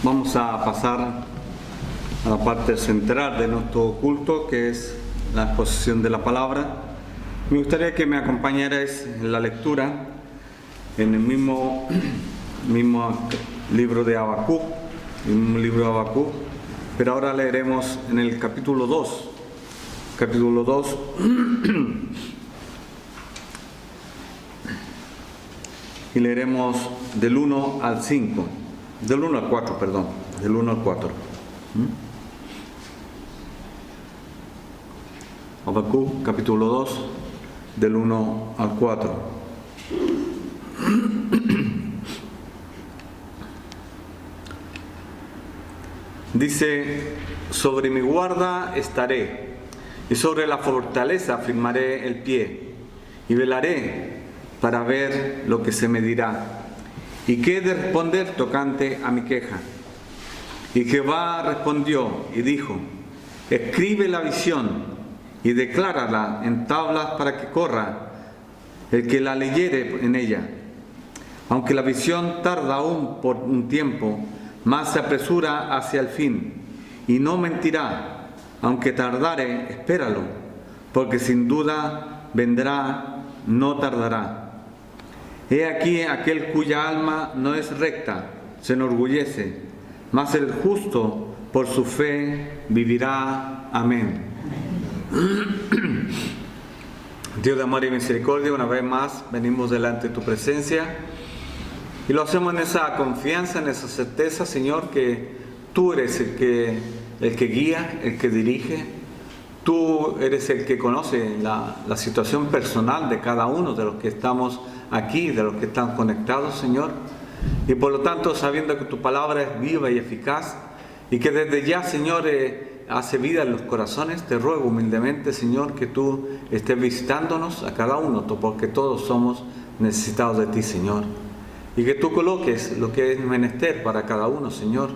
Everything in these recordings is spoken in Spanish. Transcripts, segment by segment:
Vamos a pasar a la parte central de nuestro culto, que es la exposición de la palabra. Me gustaría que me acompañarais en la lectura en el mismo libro de Habacuc, pero ahora leeremos en el capítulo 2. Capítulo 2. Y leeremos del 1 al 5. Del 1 al 4, perdón. Del 1 al 4. Habacuc, capítulo 2, del 1 al 4. Dice: sobre mi guarda estaré, y sobre la fortaleza firmaré el pie, y velaré para ver lo que se me dirá, y qué he de responder tocante a mi queja. Y Jehová respondió y dijo: escribe la visión y declárala en tablas para que corra el que la leyere en ella. Aunque la visión tarda aún por un tiempo, mas se apresura hacia el fin, y no mentirá. Aunque tardare, espéralo, porque sin duda vendrá, no tardará. He aquí aquel cuya alma no es recta, se enorgullece, mas el justo por su fe vivirá. Amén. Dios de amor y misericordia, una vez más venimos delante de tu presencia y lo hacemos en esa confianza, en esa certeza, Señor, que tú eres el que guía, el que dirige. Tú eres el que conoce la situación personal de cada uno de los que estamos aquí, de los que están conectados, Señor. Y por lo tanto, sabiendo que tu palabra es viva y eficaz y que desde ya, Señor, hace vida en los corazones, te ruego humildemente, Señor, que tú estés visitándonos a cada uno, porque todos somos necesitados de ti, Señor. Y que tú coloques lo que es menester para cada uno, Señor.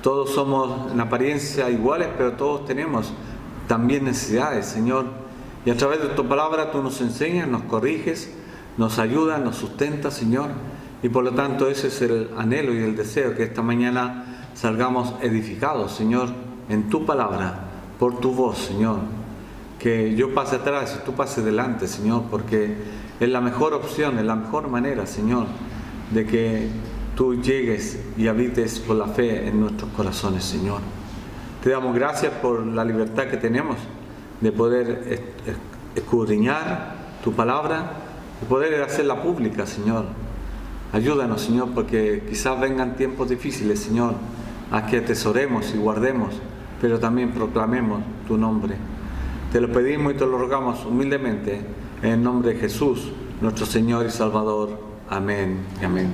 Todos somos en apariencia iguales, pero todos tenemos también necesidades, Señor. Y a través de tu palabra tú nos enseñas, nos corriges, nos ayudas, nos sustentas, Señor. Y por lo tanto ese es el anhelo y el deseo, que esta mañana salgamos edificados, Señor, en tu palabra, por tu voz, Señor. Que yo pase atrás y tú pases delante, Señor, porque es la mejor opción, es la mejor manera, Señor, de que tú llegues y habites por la fe en nuestros corazones, Señor. Te damos gracias por la libertad que tenemos de poder escudriñar tu palabra y poder hacerla pública, Señor. Ayúdanos, Señor, porque quizás vengan tiempos difíciles, Señor, a que atesoremos y guardemos, pero también proclamemos tu nombre. Te lo pedimos y te lo rogamos humildemente en el nombre de Jesús, nuestro Señor y Salvador. Amén y amén.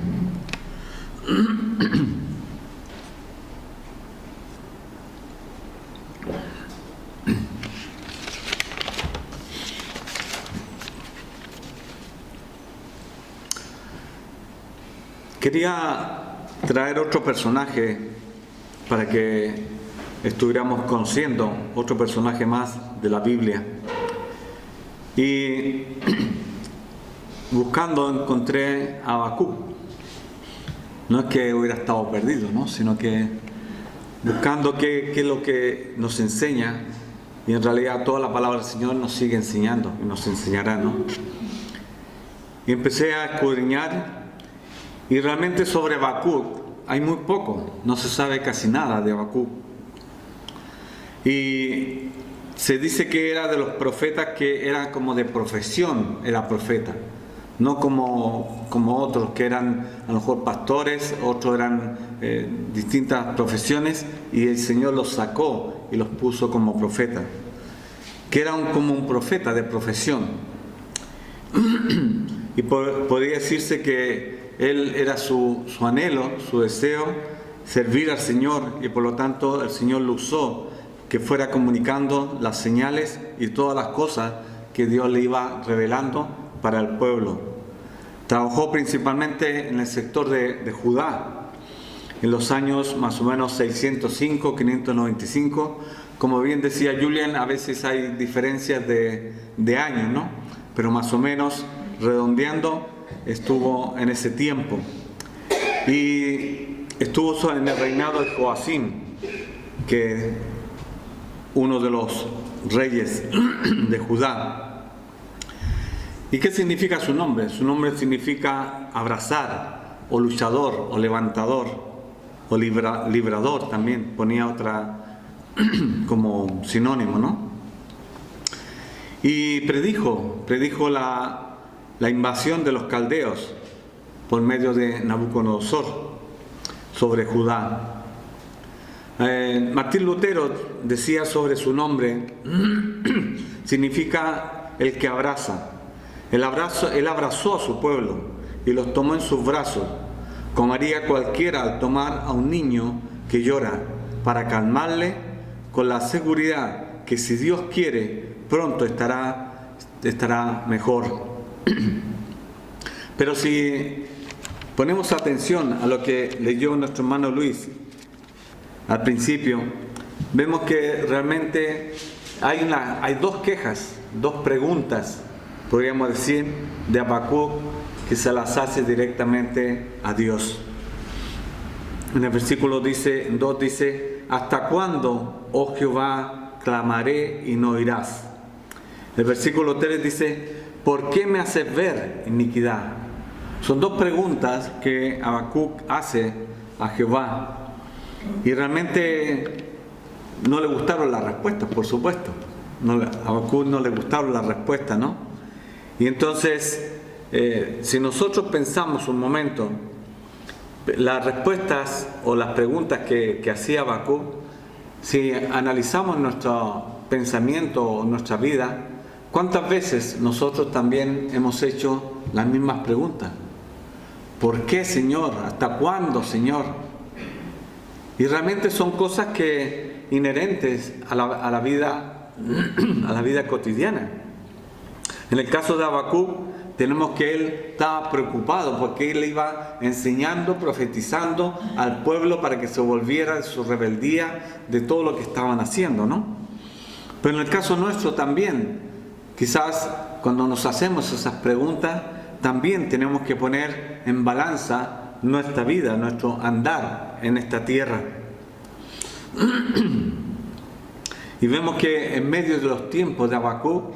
Quería traer otro personaje para que estuviéramos conociendo otro personaje más de la Biblia. Y buscando encontré a Habacuc. No es que hubiera estado perdido, ¿no? Sino que buscando qué es lo que nos enseña, y en realidad toda la palabra del Señor nos sigue enseñando y nos enseñará, ¿no? Y empecé a escudriñar. Y realmente sobre Habacuc hay muy poco, no se sabe casi nada de Habacuc. Y se dice que era de los profetas que eran como de profesión, era profeta, no como otros que eran a lo mejor pastores, otros eran distintas profesiones, y el Señor los sacó y los puso como profetas, que era como un profeta de profesión. Y podría decirse que él era su anhelo, su deseo, servir al Señor, y por lo tanto el Señor lo usó, que fuera comunicando las señales y todas las cosas que Dios le iba revelando para el pueblo. Trabajó principalmente en el sector de Judá, en los años más o menos 605, 595. Como bien decía Julian, a veces hay diferencias de años, ¿no? Pero más o menos, redondeando, estuvo en ese tiempo. Y estuvo en el reinado de Joacim, que es uno de los reyes de Judá. ¿Y qué significa su nombre? Su nombre significa abrazar, o luchador, o levantador, o librador también, ponía otra como sinónimo, ¿no? Y predijo la invasión de los caldeos por medio de Nabucodonosor sobre Judá. Martín Lutero decía sobre su nombre, significa el que abraza. Él abrazó a su pueblo y los tomó en sus brazos, como haría cualquiera al tomar a un niño que llora, para calmarle con la seguridad que si Dios quiere, pronto estará mejor. Pero si ponemos atención a lo que leyó nuestro hermano Luis al principio, vemos que realmente hay dos quejas, dos preguntas, podríamos decir, de Habacuc, que se las hace directamente a Dios. En el versículo 2 dice: ¿hasta cuándo, oh Jehová, clamaré y no oirás? El versículo 3 dice: ¿por qué me haces ver iniquidad? Son dos preguntas que Habacuc hace a Jehová, y realmente no le gustaron las respuestas, por supuesto. A Habacuc no le gustaron las respuestas, ¿no? Y entonces, si nosotros pensamos un momento, las respuestas o las preguntas que hacía Habacuc, si analizamos nuestro pensamiento o nuestra vida, ¿cuántas veces nosotros también hemos hecho las mismas preguntas? ¿Por qué, Señor? ¿Hasta cuándo, Señor? Y realmente son cosas que inherentes a la vida cotidiana. En el caso de Habacuc, tenemos que él estaba preocupado porque él iba enseñando, profetizando al pueblo para que se volviera de su rebeldía, de todo lo que estaban haciendo, ¿no? Pero en el caso nuestro también, quizás cuando nos hacemos esas preguntas, también tenemos que poner en balanza nuestra vida, nuestro andar en esta tierra. Y vemos que en medio de los tiempos de Habacuc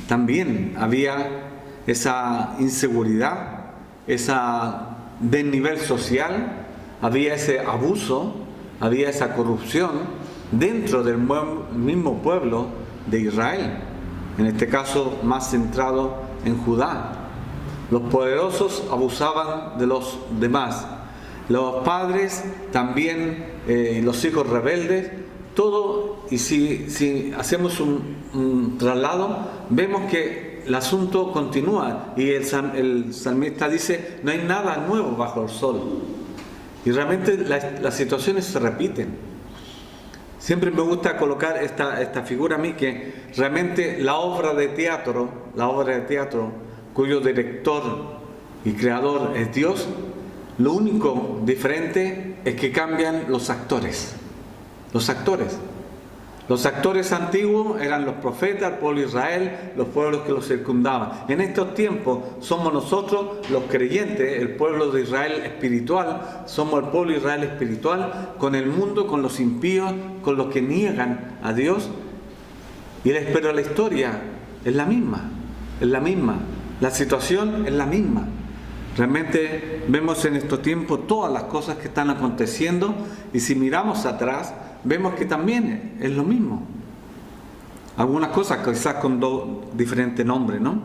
también había esa inseguridad, esa desnivel social, había ese abuso, había esa corrupción dentro del mismo pueblo de Israel, en este caso más centrado en Judá. Los poderosos abusaban de los demás, los padres también, los hijos rebeldes, todo. Y si hacemos un traslado, vemos que el asunto continúa, y el salmista dice: no hay nada nuevo bajo el sol. Y realmente las situaciones se repiten. Siempre me gusta colocar esta figura a mí, que realmente la obra de teatro, cuyo director y creador es Dios, lo único diferente es que cambian los actores. Los actores antiguos eran los profetas, el pueblo de Israel, los pueblos que los circundaban. En estos tiempos somos nosotros los creyentes, el pueblo de Israel espiritual, somos el pueblo de Israel espiritual con el mundo, con los impíos, con los que niegan a Dios. Pero la historia es la misma, la situación es la misma. Realmente vemos en estos tiempos todas las cosas que están aconteciendo, y si miramos atrás, vemos que también es lo mismo. Algunas cosas quizás con diferentes nombres, ¿no?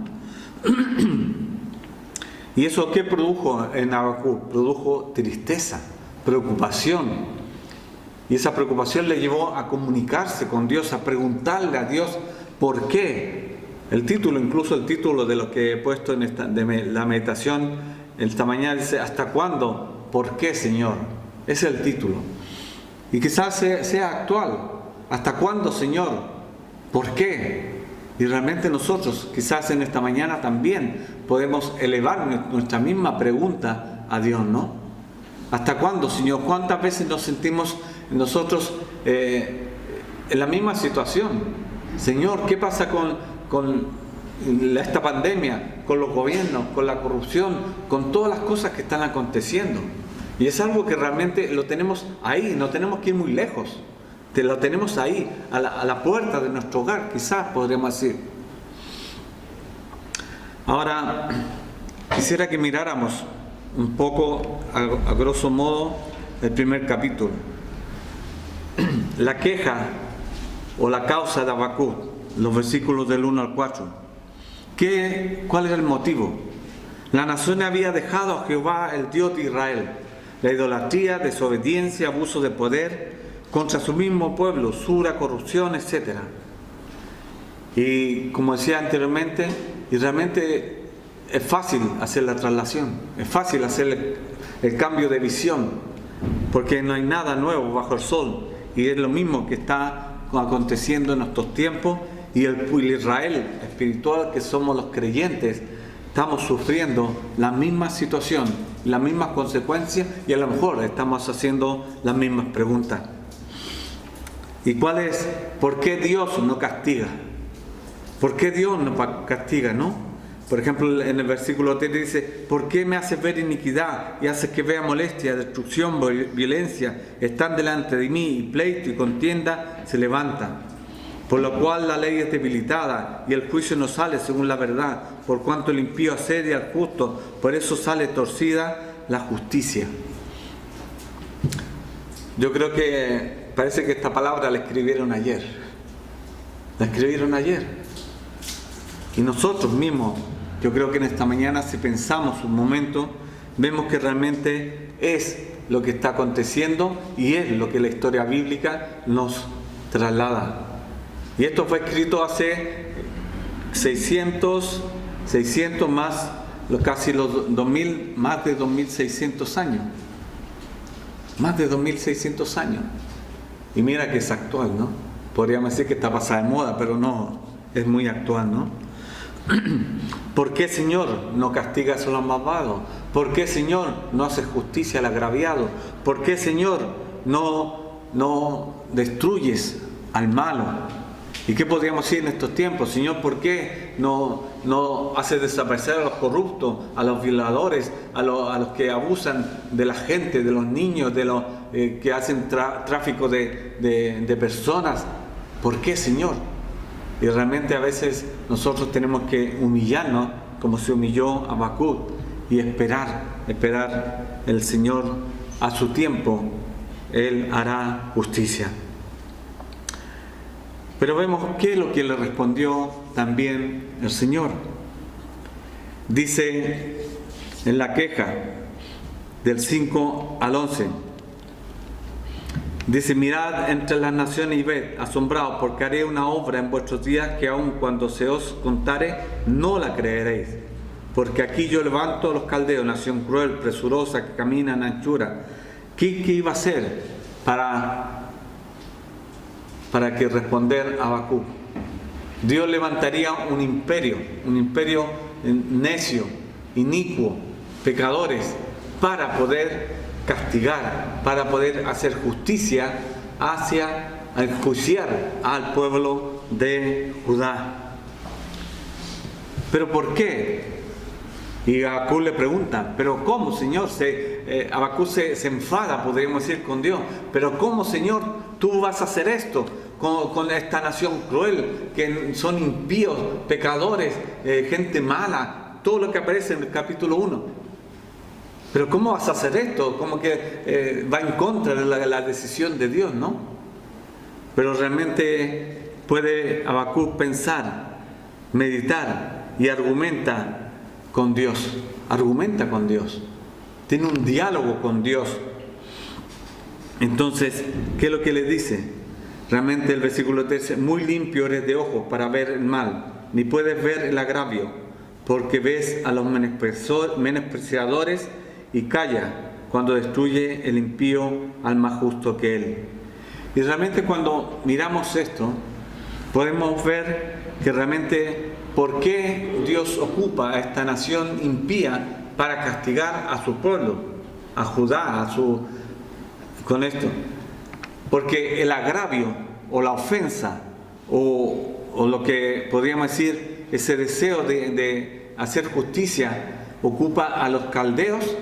¿Y eso qué produjo en Habacuc? Produjo tristeza, preocupación. Y esa preocupación le llevó a comunicarse con Dios, a preguntarle a Dios por qué. Incluso el título de lo que he puesto de la meditación esta mañana dice: ¿hasta cuándo? ¿Por qué, Señor? Ese es el título. Y quizás sea actual. ¿Hasta cuándo, Señor? ¿Por qué? Y realmente nosotros, quizás en esta mañana también podemos elevar nuestra misma pregunta a Dios, ¿no? ¿Hasta cuándo, Señor? ¿Cuántas veces nos sentimos nosotros en la misma situación? Señor, ¿qué pasa con esta pandemia, con los gobiernos, con la corrupción, con todas las cosas que están aconteciendo? Y es algo que realmente lo tenemos ahí, no tenemos que ir muy lejos. Lo tenemos ahí, a la puerta de nuestro hogar, quizás podríamos decir. Ahora, quisiera que miráramos un poco, a grosso modo, el primer capítulo. La queja o la causa de Habacuc, los versículos del 1 al 4. ¿Cuál era el motivo? La nación había dejado a Jehová, el Dios de Israel. La idolatría, desobediencia, abuso de poder contra su mismo pueblo, usura, corrupción, etc. Y como decía anteriormente, y realmente es fácil hacer la traslación, es fácil hacer el cambio de visión, porque no hay nada nuevo bajo el sol, y es lo mismo que está aconteciendo en estos tiempos, y el Israel espiritual que somos los creyentes, estamos sufriendo la misma situación, las mismas consecuencias, y a lo mejor estamos haciendo las mismas preguntas. ¿Y cuál es? ¿Por qué Dios no castiga? ¿Por qué Dios no castiga, no? Por ejemplo, en el versículo 3 dice: ¿por qué me haces ver iniquidad y haces que vea molestia, destrucción, violencia? Están delante de mí, y pleito y contienda se levantan. Por lo cual la ley es debilitada y el juicio no sale según la verdad, por cuanto el impío asedia al justo, por eso sale torcida la justicia. Yo creo que parece que esta palabra la escribieron ayer. La escribieron ayer. Y nosotros mismos, yo creo que en esta mañana, si pensamos un momento, vemos que realmente es lo que está aconteciendo y es lo que la historia bíblica nos traslada. Y esto fue escrito hace 600 más, casi los 2000, más de 2600 años. Más de 2600 años. Y mira que es actual, ¿no? Podríamos decir que está pasada de moda, pero no, es muy actual, ¿no? ¿Por qué, Señor, no castigas a los malvados? ¿Por qué, Señor, no haces justicia al agraviado? ¿Por qué, Señor, no destruyes al malo? ¿Y qué podríamos decir en estos tiempos? Señor, ¿por qué no haces desaparecer a los corruptos, a los violadores, a los que abusan de la gente, de los niños, de los que hacen tráfico de personas? ¿Por qué, Señor? Y realmente a veces nosotros tenemos que humillarnos como se humilló Habacuc y esperar el Señor a su tiempo. Él hará justicia. Pero vemos qué es lo que le respondió también el Señor. Dice en la queja del 5 al 11. Dice: mirad entre las naciones y ved, asombrados, porque haré una obra en vuestros días que aun cuando se os contare, no la creeréis. Porque aquí yo levanto a los caldeos, nación cruel, presurosa, que camina en anchura. ¿Qué iba a hacer para que responder a Habacuc? Dios levantaría un imperio necio, inicuo, pecadores, para poder castigar, para poder hacer justicia enjuiciar al pueblo de Judá. ¿Pero por qué? Y Habacuc le pregunta: ¿pero cómo, Señor? Habacuc se enfada, podríamos decir, con Dios. ¿Pero cómo, Señor, tú vas a hacer esto con esta nación cruel, que son impíos, pecadores, gente mala, todo lo que aparece en el capítulo 1? ¿Pero cómo vas a hacer esto? Como que va en contra de la decisión de Dios, ¿no? Pero realmente puede Habacuc pensar, meditar y argumenta con Dios. Argumenta con Dios. Tiene un diálogo con Dios. Entonces, ¿qué es lo que le dice? Realmente el versículo 13: muy limpio eres de ojos para ver el mal, ni puedes ver el agravio, porque ves a los menospreciadores y calla cuando destruye el impío al más justo que él. Y realmente cuando miramos esto, podemos ver que realmente por qué Dios ocupa a esta nación impía para castigar a su pueblo, a Judá, con esto. Porque el agravio o la ofensa o lo que podríamos decir, ese deseo de hacer justicia, ocupa a los caldeos,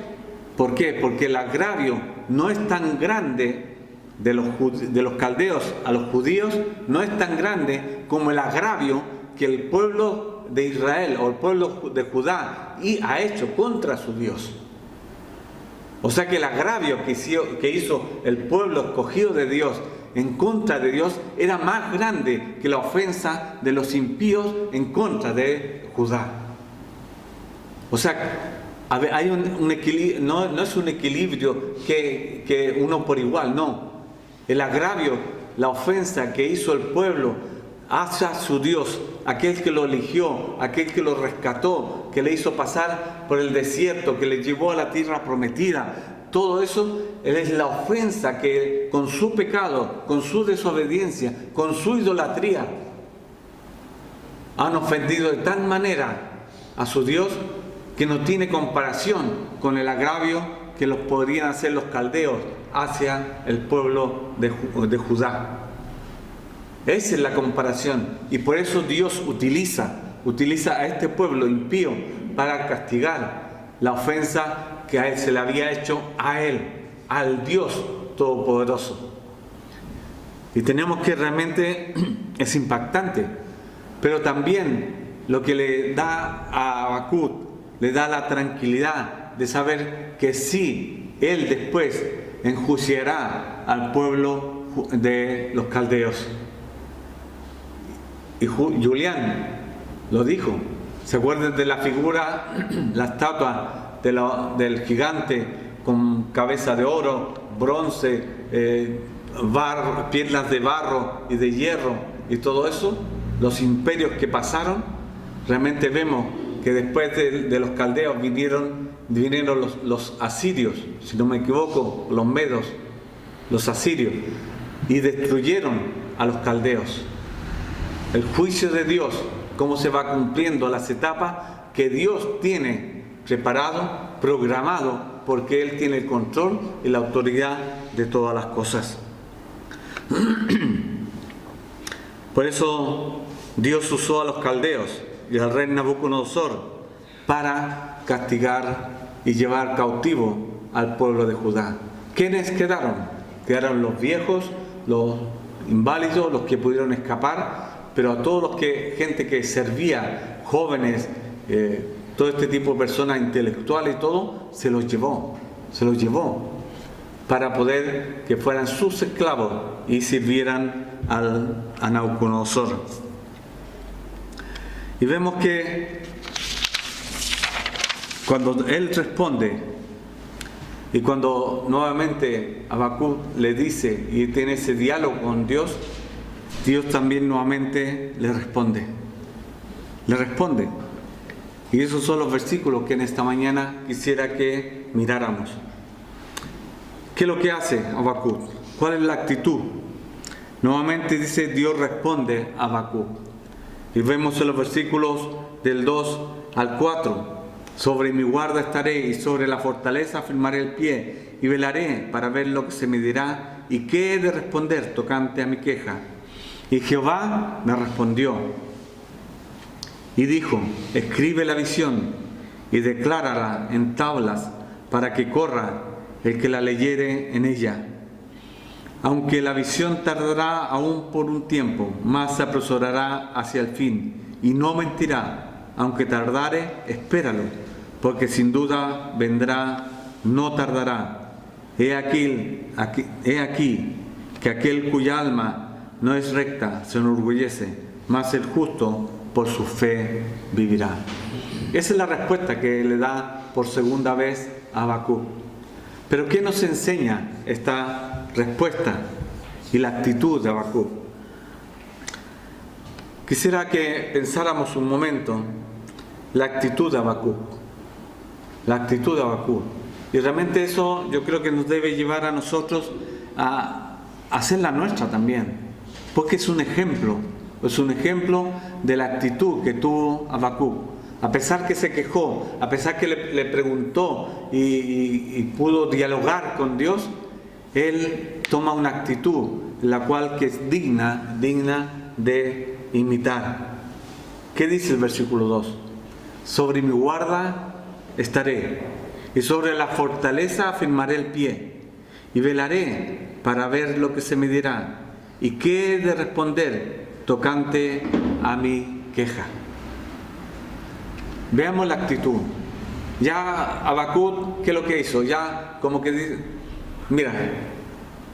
¿Por qué? Porque el agravio no es tan grande de los caldeos a los judíos, no es tan grande como el agravio que el pueblo de Israel o el pueblo de Judá ha hecho contra su Dios. O sea que el agravio que hizo el pueblo escogido de Dios en contra de Dios era más grande que la ofensa de los impíos en contra de Judá. O sea, hay un equilibrio, no es un equilibrio que uno por igual, no. El agravio, la ofensa que hizo el pueblo hacia su Dios, aquel que lo eligió, aquel que lo rescató, que le hizo pasar por el desierto, que le llevó a la tierra prometida, todo eso es la ofensa que con su pecado, con su desobediencia, con su idolatría, han ofendido de tal manera a su Dios que no tiene comparación con el agravio que los podrían hacer los caldeos hacia el pueblo de Judá. Esa es la comparación, y por eso Dios utiliza a este pueblo impío para castigar la ofensa que a él se le había hecho a él, al Dios Todopoderoso. Y tenemos que realmente es impactante, pero también lo que le da a Habacuc, le da la tranquilidad de saber que sí, él después enjuiciará al pueblo de los caldeos. Y Julián lo dijo. ¿Se acuerdan de la figura, la estatua del gigante con cabeza de oro, bronce, piernas de barro y de hierro y todo eso? Los imperios que pasaron, realmente vemos que después de los caldeos vinieron los asirios, si no me equivoco, los medos, los asirios, y destruyeron a los caldeos. El juicio de Dios, cómo se va cumpliendo las etapas que Dios tiene preparado, programado, porque Él tiene el control y la autoridad de todas las cosas. Por eso Dios usó a los caldeos y al rey Nabucodonosor para castigar y llevar cautivo al pueblo de Judá. ¿Quiénes quedaron? Quedaron los viejos, los inválidos, los que pudieron escapar, pero a todos gente que servía, jóvenes, todo este tipo de personas intelectuales y todo, se los llevó para poder que fueran sus esclavos y sirvieran a Nabucodonosor. Y vemos que cuando él responde y cuando nuevamente Habacuc le dice y tiene ese diálogo con Dios, Dios también nuevamente le responde. Y esos son los versículos que en esta mañana quisiera que miráramos. ¿Qué es lo que hace Habacuc? ¿Cuál es la actitud? Nuevamente dice, Dios responde a Habacuc. Y vemos en los versículos del 2 al 4. Sobre mi guarda estaré y sobre la fortaleza afirmaré el pie y velaré para ver lo que se me dirá y qué he de responder tocante a mi queja. Y Jehová me respondió y dijo, escribe la visión y declárala en tablas para que corra el que la leyere en ella. Aunque la visión tardará aún por un tiempo, más se apresurará hacia el fin y no mentirá. Aunque tardare, espéralo, porque sin duda vendrá, no tardará. He aquí que aquel cuya alma no es recta, se enorgullece, mas el justo por su fe vivirá. Esa es la respuesta que le da por segunda vez a Habacuc. Pero ¿qué nos enseña esta respuesta y la actitud de Habacuc? Quisiera que pensáramos un momento la actitud de Habacuc. La actitud de Habacuc. Y realmente eso yo creo que nos debe llevar a nosotros a hacer la nuestra también. Porque es un ejemplo de la actitud que tuvo Habacuc. A pesar que se quejó, a pesar que le preguntó y pudo dialogar con Dios, él toma una actitud la cual que es digna de imitar. ¿Qué dice el versículo 2? Sobre mi guarda estaré. y sobre la fortaleza afirmaré el pie, y velaré para ver lo que se me dirá, y qué he de responder tocante a mi queja. Veamos la actitud. Ya Habacuc, ¿qué es lo que hizo? Ya como que dice, mira,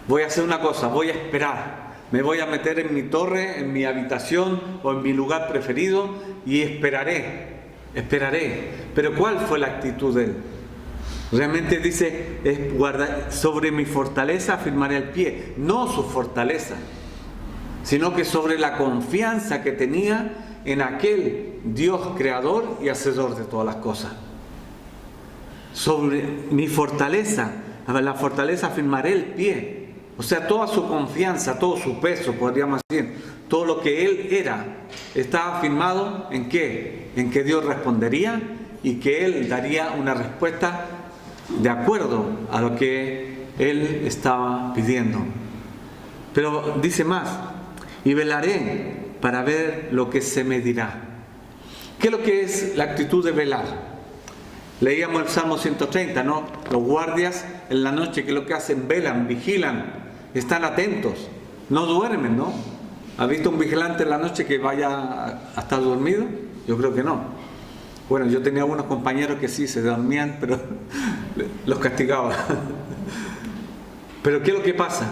voy a hacer una cosa, voy a esperar. Me voy a meter en mi torre, en mi habitación o en mi lugar preferido y esperaré. Pero ¿cuál fue la actitud de él? Realmente dice, sobre mi fortaleza afirmaré el pie, no su fortaleza, sino que sobre la confianza que tenía en aquel Dios creador y hacedor de todas las cosas. Sobre mi fortaleza, la fortaleza afirmaré el pie. O sea, toda su confianza, todo su peso, podríamos decir, todo lo que él era, estaba afirmado ¿en qué? En que Dios respondería y que él daría una respuesta de acuerdo a lo que él estaba pidiendo. Pero dice más, y velaré para ver lo que se me dirá. ¿Qué es lo que es la actitud de velar? Leíamos el Salmo 130, ¿no? Los guardias en la noche, ¿qué es lo que hacen? Velan, vigilan, están atentos, no duermen, ¿no? ¿Has visto un vigilante en la noche que vaya a estar dormido? Yo creo que no. Bueno, yo tenía algunos compañeros que sí se dormían, pero los castigaba. Pero ¿qué es lo que pasa?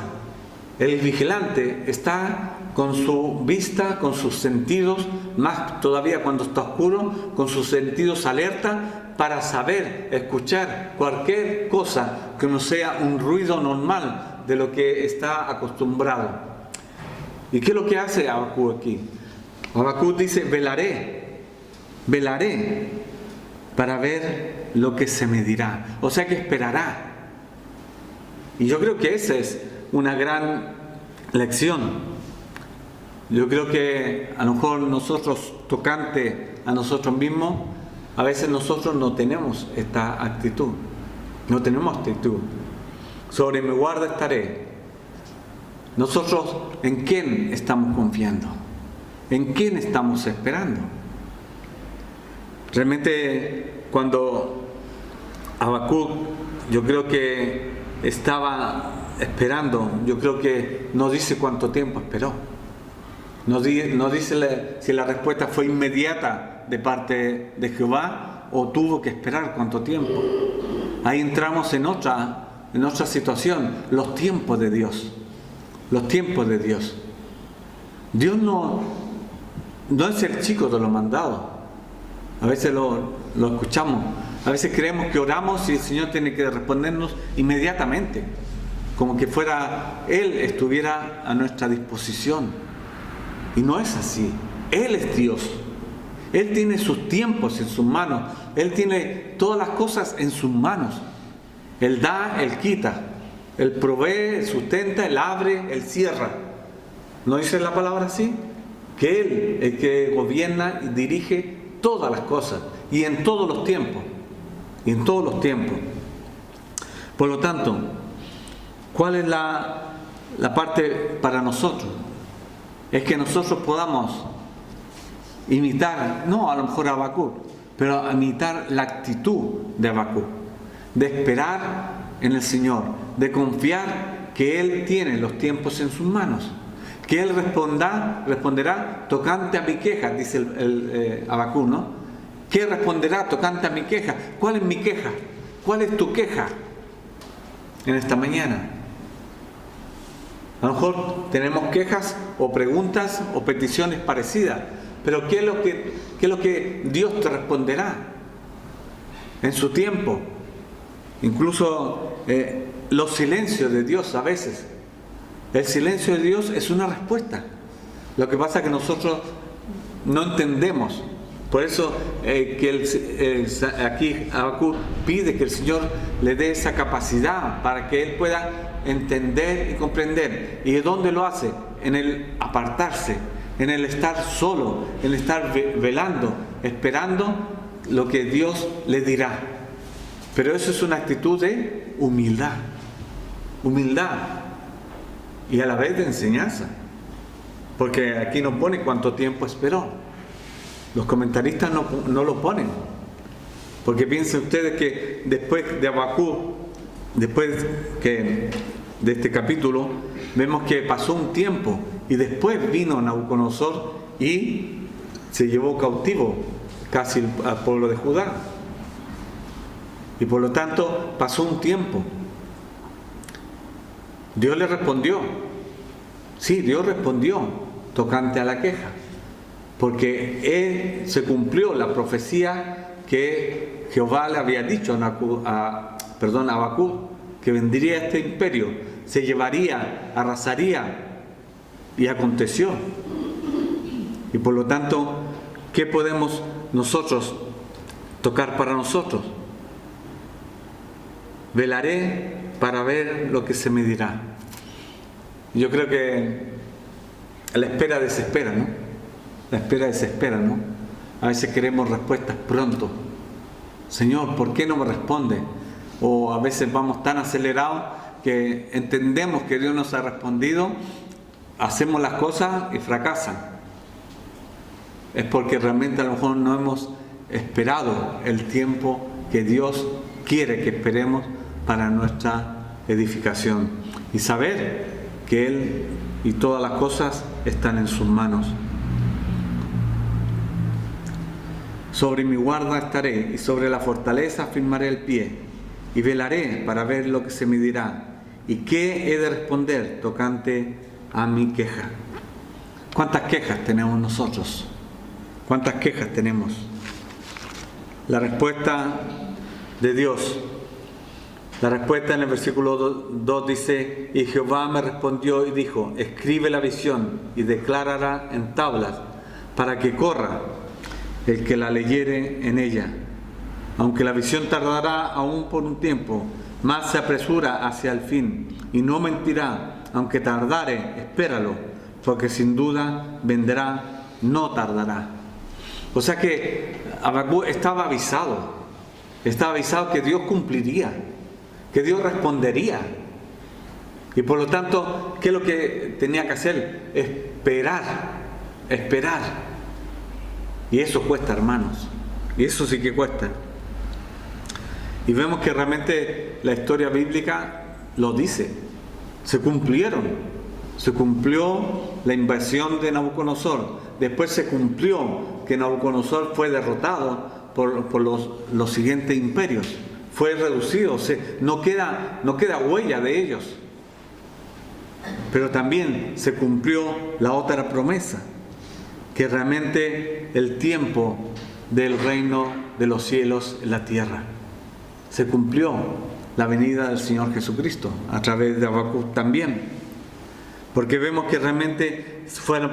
El vigilante está con su vista, con sus sentidos, más todavía cuando está oscuro, con sus sentidos alerta para saber, escuchar cualquier cosa que no sea un ruido normal de lo que está acostumbrado. ¿Y qué es lo que hace Habacuc aquí? Habacuc dice, velaré para ver lo que se me dirá. O sea que esperará. Y yo creo que esa es una gran lección. Yo creo que a lo mejor nosotros, tocante a nosotros mismos, a veces nosotros no tenemos esta actitud. No tenemos actitud. Sobre mi guarda estaré. Nosotros, ¿en quién estamos confiando? ¿En quién estamos esperando? Realmente, cuando Habacuc, yo creo que estaba esperando, yo creo que no dice cuánto tiempo esperó. No dice si la respuesta fue inmediata de parte de Jehová o tuvo que esperar cuánto tiempo. Ahí entramos en otra situación, los tiempos de Dios. Los tiempos de Dios. Dios no es el chico de los mandados. A veces lo escuchamos. A veces creemos que oramos y el Señor tiene que respondernos inmediatamente. Como que Él estuviera a nuestra disposición. Y no es así. Él es Dios. Él tiene sus tiempos en sus manos. Él tiene todas las cosas en sus manos. Él da, Él quita. Él provee, Él sustenta, Él abre, Él cierra. ¿No dice la palabra así? Que Él es el que gobierna y dirige todas las cosas. Y en todos los tiempos. Y en todos los tiempos. Por lo tanto, ¿cuál es la parte para nosotros? Es que nosotros podamos imitar, no a lo mejor a Habacuc, pero imitar la actitud de Habacuc, de esperar en el Señor, de confiar que Él tiene los tiempos en sus manos, que Él responderá tocante a mi queja, dice el Habacuc, ¿no? ¿Qué responderá tocante a mi queja? ¿Cuál es mi queja? ¿Cuál es tu queja en esta mañana? A lo mejor tenemos quejas o preguntas o peticiones parecidas, pero ¿qué es lo que Dios te responderá en su tiempo? Incluso los silencios de Dios a veces. El silencio de Dios es una respuesta. Lo que pasa es que nosotros no entendemos. Por eso aquí Habacuc pide que el Señor le dé esa capacidad para que él pueda entender y comprender. ¿Y de dónde lo hace? En el apartarse, en el estar solo, en el estar velando, esperando lo que Dios le dirá. Pero eso es una actitud de humildad y a la vez de enseñanza, porque aquí no pone cuánto tiempo esperó. Los comentaristas no lo ponen. Porque piensen ustedes que después de Habacuc, de este capítulo, vemos que pasó un tiempo y después vino Nabucodonosor y se llevó cautivo casi al pueblo de Judá. Y por lo tanto pasó un tiempo. Dios le respondió. Sí, Dios respondió tocante a la queja. Porque se cumplió la profecía que Jehová le había dicho a Habacuc, que vendría este imperio, se llevaría, arrasaría, y aconteció. Y por lo tanto, ¿qué podemos nosotros tocar para nosotros? Velaré para ver lo que se me dirá. Yo creo que la espera desespera, ¿no? La espera desespera, ¿no? A veces queremos respuestas pronto. Señor, ¿por qué no me responde? O a veces vamos tan acelerados que entendemos que Dios nos ha respondido, hacemos las cosas y fracasan. Es porque realmente a lo mejor no hemos esperado el tiempo que Dios quiere que esperemos para nuestra edificación. Y saber que Él y todas las cosas están en sus manos. Sobre mi guarda estaré y sobre la fortaleza firmaré el pie y velaré para ver lo que se me dirá y qué he de responder tocante a mi queja. ¿Cuántas quejas tenemos nosotros? ¿Cuántas quejas tenemos? La respuesta de Dios. La respuesta en el versículo 2 dice: y Jehová me respondió y dijo, escribe la visión y declárala en tablas para que corra el que la leyere en ella. Aunque la visión tardará aún por un tiempo, más se apresura hacia el fin y no mentirá. Aunque tardare, espéralo, porque sin duda vendrá, no tardará. O sea que Habacuc estaba avisado que Dios cumpliría, que Dios respondería. Y por lo tanto, ¿qué es lo que tenía que hacer? Esperar. Y eso cuesta, hermanos. Y eso sí que cuesta. Y vemos que realmente la historia bíblica lo dice. Se cumplieron. Se cumplió la invasión de Nabucodonosor. Después se cumplió que Nabucodonosor fue derrotado por los siguientes imperios. Fue reducido. No queda huella de ellos. Pero también se cumplió la otra promesa, que realmente el tiempo del reino de los cielos en la tierra. Se cumplió la venida del Señor Jesucristo a través de Habacuc también. Porque vemos que realmente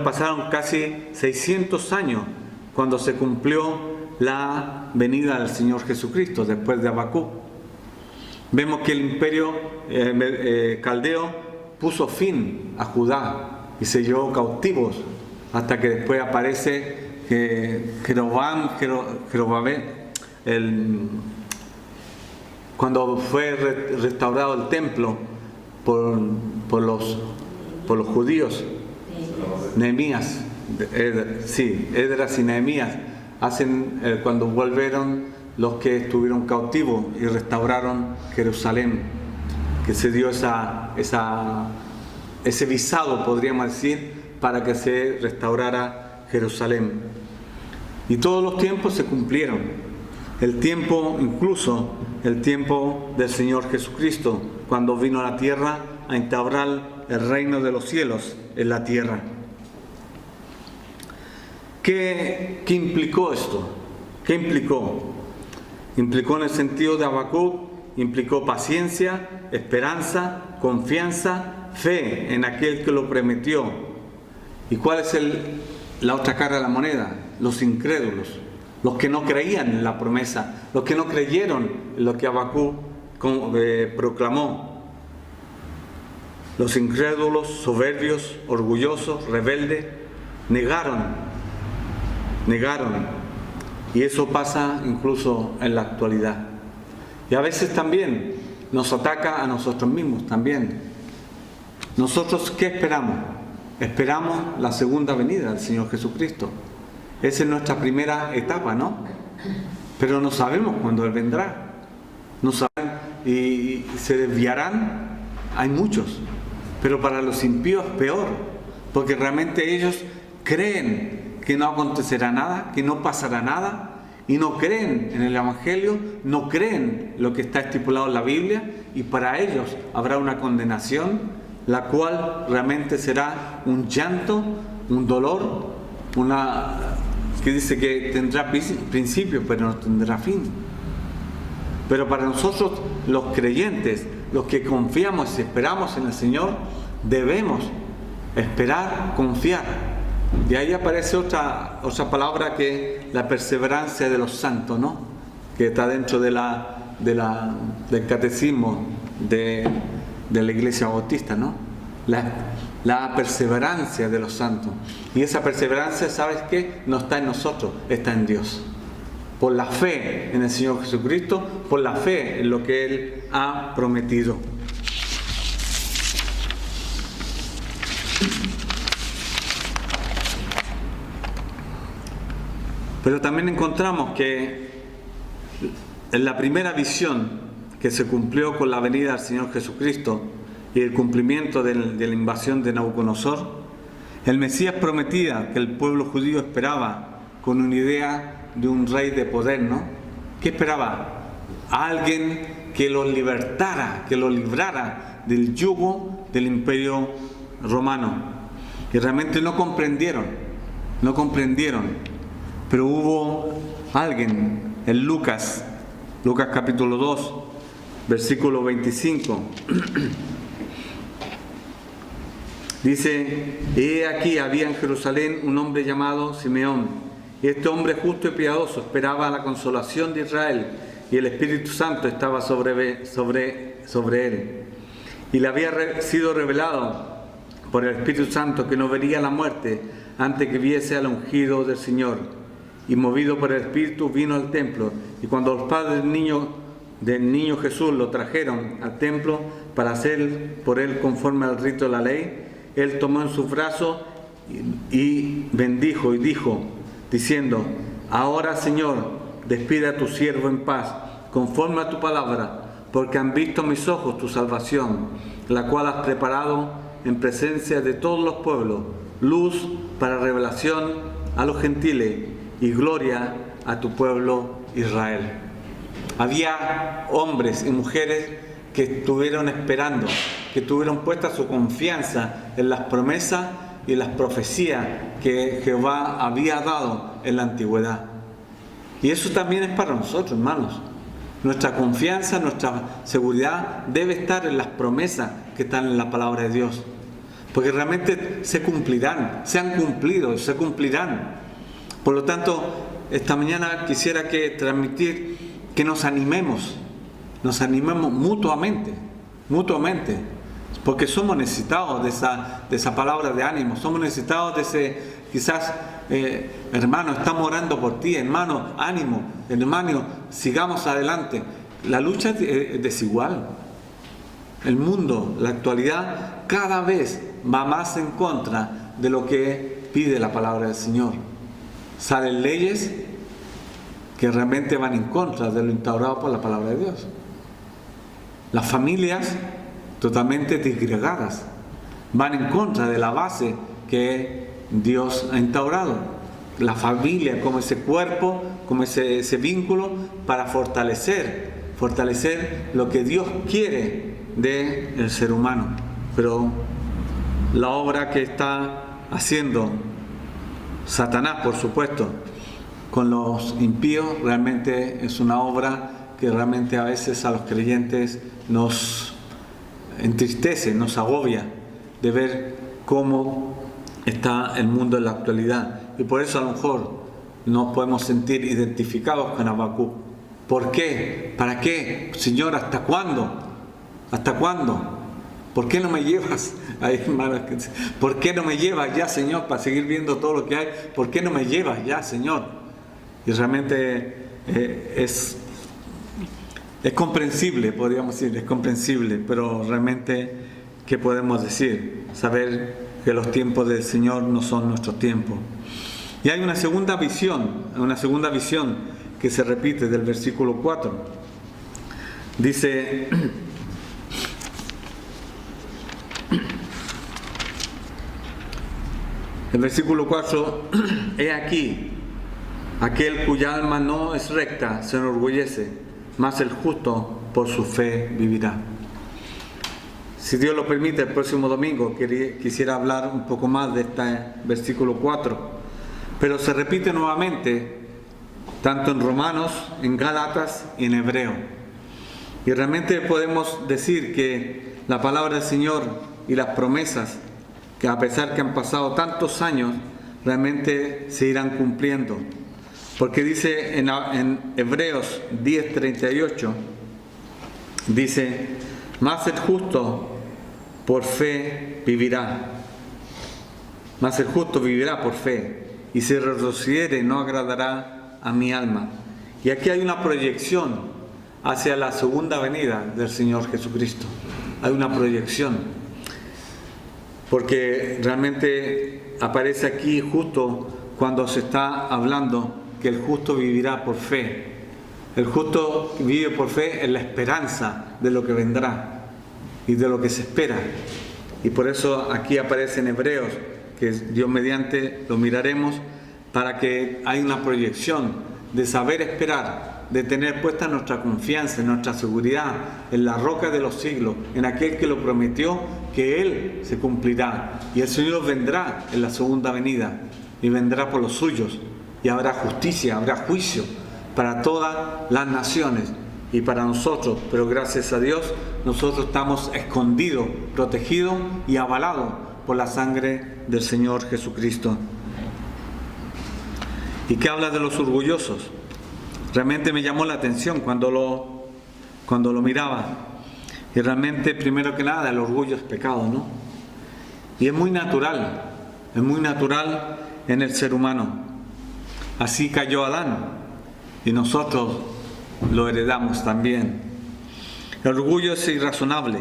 pasaron casi 600 años cuando se cumplió la venida del Señor Jesucristo después de Habacuc. Vemos que el imperio caldeo puso fin a Judá y se llevó cautivos, hasta que después aparece Jeroboam, cuando fue restaurado el templo por los judíos. Nehemías, Esdras y Nehemías hacen cuando volvieron los que estuvieron cautivos y restauraron Jerusalén, que se dio ese visado, podríamos decir, para que se restaurara Jerusalén. Y todos los tiempos se cumplieron. El tiempo, incluso el tiempo del Señor Jesucristo, cuando vino a la tierra a instaurar el reino de los cielos en la tierra. ¿Qué implicó esto? ¿Qué implicó? Implicó en el sentido de Habacuc, implicó paciencia, esperanza, confianza, fe en aquel que lo prometió. ¿Y cuál es la otra cara de la moneda? Los incrédulos, los que no creían en la promesa, los que no creyeron en lo que Habacuc proclamó. Los incrédulos, soberbios, orgullosos, rebeldes, negaron. Y eso pasa incluso en la actualidad. Y a veces también nos ataca a nosotros mismos también. ¿Nosotros qué esperamos? Esperamos la segunda venida del Señor Jesucristo. Esa es nuestra primera etapa, ¿no? pero no sabemos cuándo Él vendrá. No saben, y se desviarán. Hay muchos, pero para los impíos peor, porque realmente ellos creen que no acontecerá nada, que no pasará nada, y no creen en el Evangelio, no creen lo que está estipulado en la Biblia, y para ellos habrá una condenación, la cual realmente será un llanto, un dolor, que dice que tendrá principio, pero no tendrá fin. Pero para nosotros, los creyentes, los que confiamos y esperamos en el Señor, debemos esperar, confiar. Y ahí aparece otra palabra, que es la perseverancia de los santos, ¿no? Que está dentro del catecismo de la Iglesia Bautista, ¿no? La perseverancia de los santos. Y esa perseverancia, ¿sabes qué? No está en nosotros, está en Dios. Por la fe en el Señor Jesucristo, por la fe en lo que Él ha prometido. Pero también encontramos que en la primera visión que se cumplió con la venida del Señor Jesucristo y el cumplimiento de la invasión de Nabucodonosor, el Mesías prometida que el pueblo judío esperaba con una idea de un rey de poder, ¿no? ¿Qué esperaba? A alguien que los libertara, que los librara del yugo del imperio romano. Y realmente no comprendieron. Pero hubo alguien en Lucas capítulo 2, versículo 25. Dice: he aquí había en Jerusalén un hombre llamado Simeón, y este hombre justo y piadoso esperaba la consolación de Israel, y el Espíritu Santo estaba sobre él. Y le había sido revelado por el Espíritu Santo que no vería la muerte antes que viese al ungido del Señor. Y movido por el Espíritu vino al templo, y cuando los padres del niño Jesús lo trajeron al templo para hacer por él conforme al rito de la ley, él tomó en sus brazos y bendijo y dijo, diciendo: ahora, Señor, despide a tu siervo en paz, conforme a tu palabra, porque han visto mis ojos tu salvación, la cual has preparado en presencia de todos los pueblos, luz para revelación a los gentiles y gloria a tu pueblo Israel. Había hombres y mujeres que estuvieron esperando, que tuvieron puesta su confianza en las promesas y las profecías que Jehová había dado en la antigüedad. Y eso también es para nosotros, hermanos. Nuestra confianza, nuestra seguridad debe estar en las promesas que están en la palabra de Dios, porque realmente se cumplirán, se han cumplido, se cumplirán. Por lo tanto, esta mañana quisiera transmitir que nos animemos mutuamente, porque somos necesitados de esa palabra de ánimo, somos necesitados de ese, quizás, hermano, estamos orando por ti, hermano, ánimo, hermano, sigamos adelante. La lucha es desigual. El mundo, la actualidad, cada vez va más en contra de lo que pide la palabra del Señor. Salen leyes que realmente van en contra de lo instaurado por la palabra de Dios. Las familias totalmente disgregadas van en contra de la base que Dios ha instaurado. La familia como ese cuerpo, como ese vínculo para fortalecer lo que Dios quiere del ser humano. Pero la obra que está haciendo Satanás, por supuesto, con los impíos, realmente es una obra que realmente a veces a los creyentes nos entristece, nos agobia de ver cómo está el mundo en la actualidad. Y por eso a lo mejor nos podemos sentir identificados con Habacuc. ¿Por qué? ¿Para qué? Señor, ¿hasta cuándo? ¿Hasta cuándo? ¿Por qué no me llevas? Ay, hermano, ¿por qué no me llevas ya, Señor, para seguir viendo todo lo que hay? ¿Por qué no me llevas ya, Señor? Y realmente es comprensible, podríamos decir, es comprensible, pero realmente, ¿qué podemos decir? Saber que los tiempos del Señor no son nuestros tiempos. Y hay una segunda visión que se repite del versículo 4. Dice: el versículo 4, he aquí, aquel cuya alma no es recta se enorgullece, mas el justo por su fe vivirá. Si Dios lo permite, el próximo domingo quisiera hablar un poco más de este versículo 4, pero se repite nuevamente tanto en Romanos, en Gálatas y en Hebreo. Y realmente podemos decir que la palabra del Señor y las promesas, que a pesar que han pasado tantos años, realmente se irán cumpliendo. Porque dice en Hebreos 10:38, dice: mas el justo por fe vivirá. Mas el justo vivirá por fe, y si retrocediere no agradará a mi alma. Y aquí hay una proyección hacia la segunda venida del Señor Jesucristo. Hay una proyección, porque realmente aparece aquí justo cuando se está hablando que el justo vivirá por fe. El justo vive por fe en la esperanza de lo que vendrá y de lo que se espera. Y por eso aquí aparece en Hebreos, que Dios mediante lo miraremos, para que haya una proyección de saber esperar, de tener puesta nuestra confianza, nuestra seguridad en la roca de los siglos, en aquel que lo prometió, que Él se cumplirá. Y el Señor vendrá en la segunda venida, y vendrá por los suyos, y habrá justicia, habrá juicio para todas las naciones y para nosotros. Pero gracias a Dios, nosotros estamos escondidos, protegidos y avalados por la sangre del Señor Jesucristo. ¿Y qué habla de los orgullosos? Realmente me llamó la atención cuando lo miraba. Y realmente, primero que nada, el orgullo es pecado, ¿no? Y es muy natural en el ser humano. Así cayó Adán, y nosotros lo heredamos también. El orgullo es irrazonable.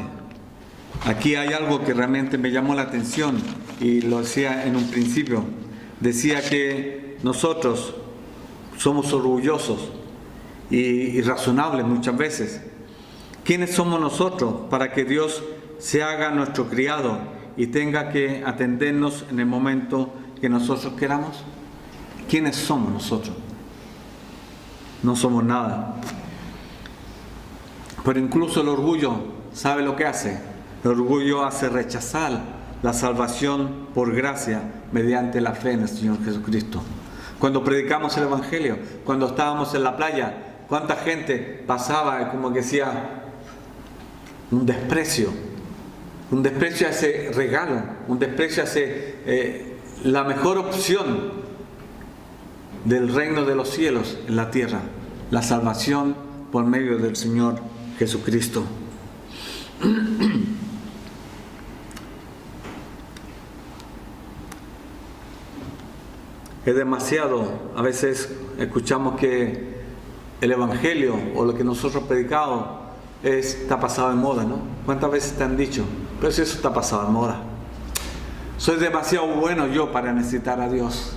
Aquí hay algo que realmente me llamó la atención, y lo decía en un principio. Decía que nosotros somos orgullosos y irrazonables muchas veces. ¿Quiénes somos nosotros para que Dios se haga nuestro criado y tenga que atendernos en el momento que nosotros queramos? ¿Quiénes somos nosotros? No somos nada. Pero incluso el orgullo, ¿sabe lo que hace? El orgullo hace rechazar la salvación por gracia mediante la fe en el Señor Jesucristo. Cuando predicamos el Evangelio, cuando estábamos en la playa, ¿cuánta gente pasaba como que decía un desprecio a ese regalo, un desprecio a la mejor opción del reino de los cielos en la tierra, la salvación por medio del Señor Jesucristo? Es demasiado, a veces escuchamos que el Evangelio o lo que nosotros predicamos está pasado de moda, ¿no? ¿Cuántas veces te han dicho? Pero si eso está pasado de moda. Soy demasiado bueno yo para necesitar a Dios.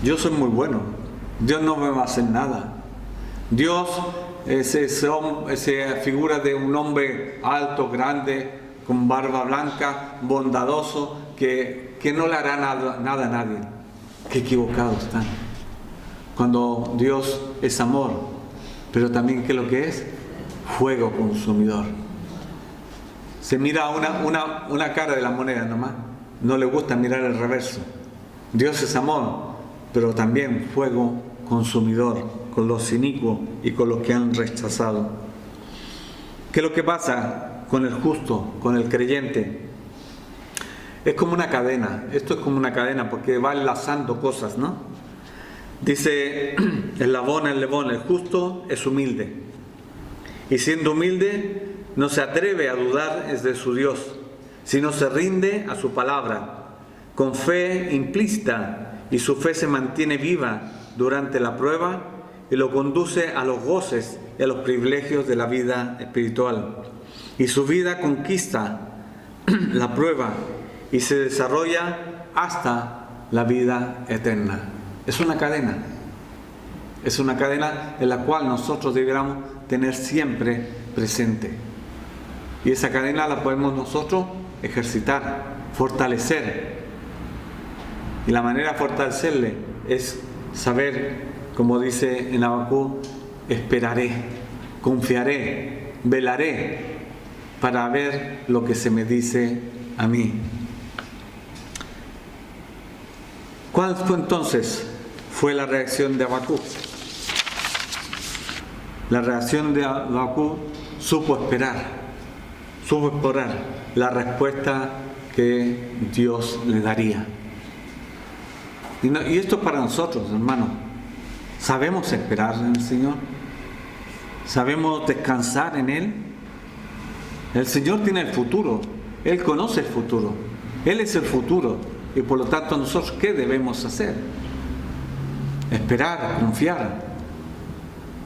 Yo soy muy bueno. Dios no me va a hacer nada. Dios es esa figura de un hombre alto, grande, con barba blanca, bondadoso, que no le hará nada a nadie. Qué equivocados están. Cuando Dios es amor, pero también, ¿qué es lo que es? Fuego consumidor. Se mira una cara de la moneda nomás. No le gusta mirar el reverso. Dios es amor, pero también fuego consumidor con los inicuos y con los que han rechazado. ¿Qué es lo que pasa con el justo, con el creyente? Es como una cadena. Esto es como una cadena porque va enlazando cosas, ¿no? Dice el Labón, el justo es humilde. Y siendo humilde, no se atreve a dudar de su Dios, sino se rinde a su palabra, con fe implícita, y su fe se mantiene viva durante la prueba y lo conduce a los goces y a los privilegios de la vida espiritual. Y su vida conquista la prueba y se desarrolla hasta la vida eterna. Es una cadena. Es una cadena en la cual nosotros deberíamos tener siempre presente. Y esa cadena la podemos nosotros ejercitar, fortalecer. Y la manera de fortalecerle es saber, como dice en Habacuc, esperaré, confiaré, velaré para ver lo que se me dice a mí. ¿Cuál fue entonces la reacción de Habacuc? La reacción de Habacuc supo esperar la respuesta que Dios le daría. Y esto es para nosotros, hermanos. ¿Sabemos esperar en el Señor? ¿Sabemos descansar en Él? El Señor tiene el futuro. Él conoce el futuro. Él es el futuro. Y por lo tanto, nosotros, ¿qué debemos hacer? Esperar, confiar.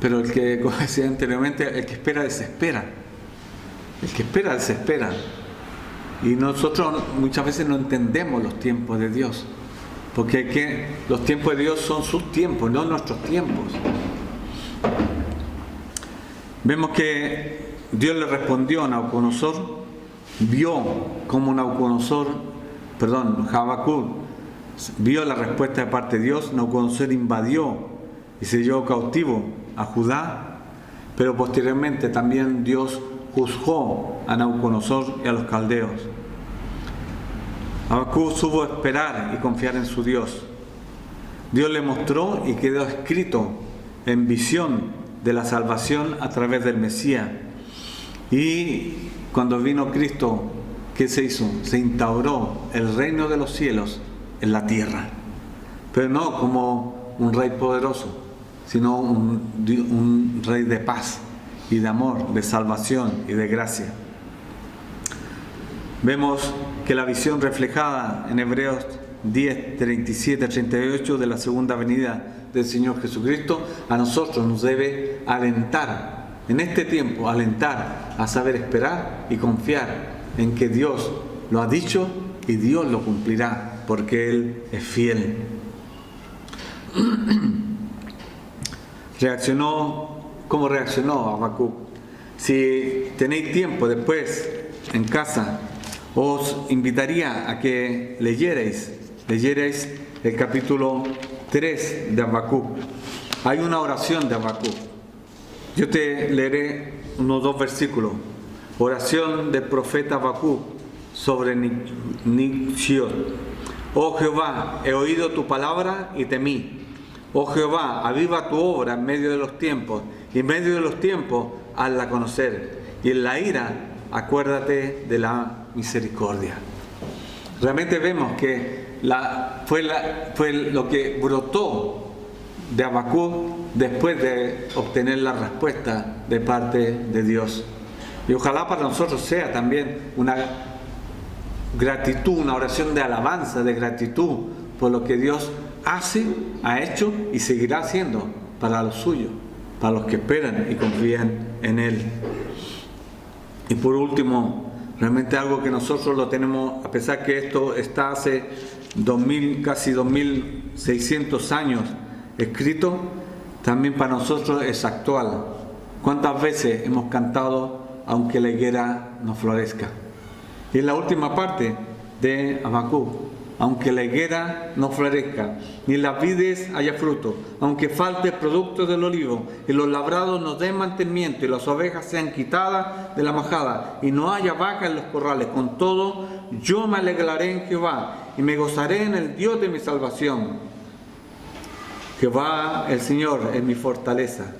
Pero el que, como decía anteriormente, el que espera desespera. El que espera desespera. Y nosotros muchas veces no entendemos los tiempos de Dios. Porque los tiempos de Dios son sus tiempos, no nuestros tiempos. Vemos que Dios le respondió a Nabucodonosor, vio como Habacuc vio la respuesta de parte de Dios. Nabucodonosor invadió y se llevó cautivo a Judá, pero posteriormente también Dios juzgó a Nabucodonosor y a los caldeos. Habacuc supo esperar y confiar en su Dios. Dios le mostró y quedó escrito en visión de la salvación a través del Mesías. Y cuando vino Cristo, ¿qué se hizo? Se instauró el reino de los cielos en la tierra. Pero no como un rey poderoso, sino un rey de paz y de amor, de salvación y de gracia. Vemos que la visión reflejada en Hebreos 10, 37, 38 de la segunda venida del Señor Jesucristo a nosotros nos debe alentar, en este tiempo, alentar a saber esperar y confiar en que Dios lo ha dicho y Dios lo cumplirá, porque Él es fiel. ¿Cómo reaccionó Habacuc? Si tenéis tiempo después en casa, os invitaría a que leyerais el capítulo 3 de Habacuc. Hay una oración de Habacuc. Yo te leeré unos 2 versículos. Oración del profeta Habacuc sobre Nishio. Oh Jehová, he oído tu palabra y temí. Oh Jehová, aviva tu obra en medio de los tiempos, y en medio de los tiempos hazla conocer. Y en la ira acuérdate de la misericordia. Realmente vemos que fue lo que brotó de Habacuc después de obtener la respuesta de parte de Dios. Y ojalá para nosotros sea también una gratitud, una oración de alabanza, de gratitud por lo que Dios ha hecho y seguirá haciendo para los suyos, para los que esperan y confían en Él. Y por último, realmente algo que nosotros lo tenemos, a pesar que esto está hace casi 2600 años escrito, también para nosotros es actual. ¿Cuántas veces hemos cantado aunque la higuera no florezca? Y en la última parte de Habacuc, aunque la higuera no florezca, ni en las vides haya fruto, aunque falte producto del olivo, y los labrados no den mantenimiento, y las ovejas sean quitadas de la majada, y no haya vaca en los corrales, con todo yo me alegraré en Jehová, y me gozaré en el Dios de mi salvación. Jehová el Señor es mi fortaleza,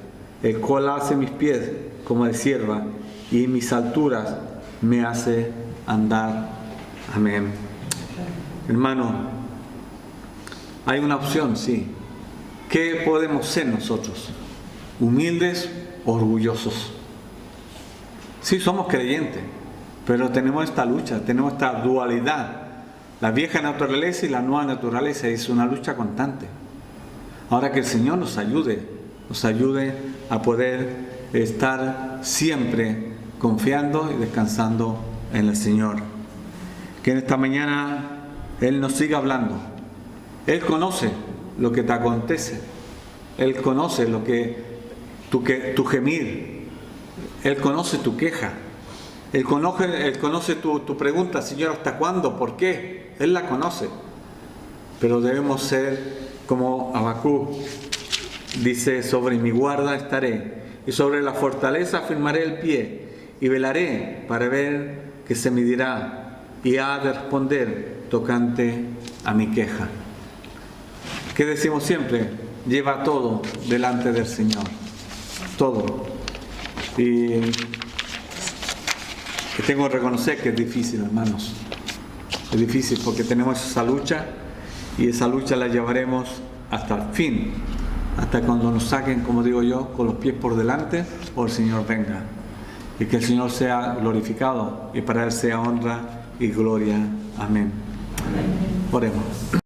el cual hace mis pies como de sierva, y en mis alturas me hace andar. Amén. Hermano, hay una opción, sí. ¿Qué podemos ser nosotros? ¿Humildes o orgullosos? Sí, somos creyentes, pero tenemos esta lucha, tenemos esta dualidad. La vieja naturaleza y la nueva naturaleza es una lucha constante. Ahora que el Señor nos ayude a poder estar siempre confiando y descansando en el Señor. Que en esta mañana Él nos siga hablando. Él conoce lo que te acontece. Él conoce lo que tu gemir, Él conoce tu queja, Él conoce tu pregunta, Señor, ¿hasta cuándo? ¿Por qué? Él la conoce. Pero debemos ser como Habacuc dice: sobre mi guarda estaré, y sobre la fortaleza afirmaré el pie, y velaré para ver qué se me dirá, y ha de responder tocante a mi queja. ¿Qué decimos siempre? Lleva todo delante del Señor, todo. Y tengo que reconocer que es difícil, hermanos. Es difícil porque tenemos esa lucha, y esa lucha la llevaremos hasta el fin, hasta cuando nos saquen, como digo yo, con los pies por delante, o el Señor venga. Y que el Señor sea glorificado, y para Él sea honra y gloria. Amén. Oremos.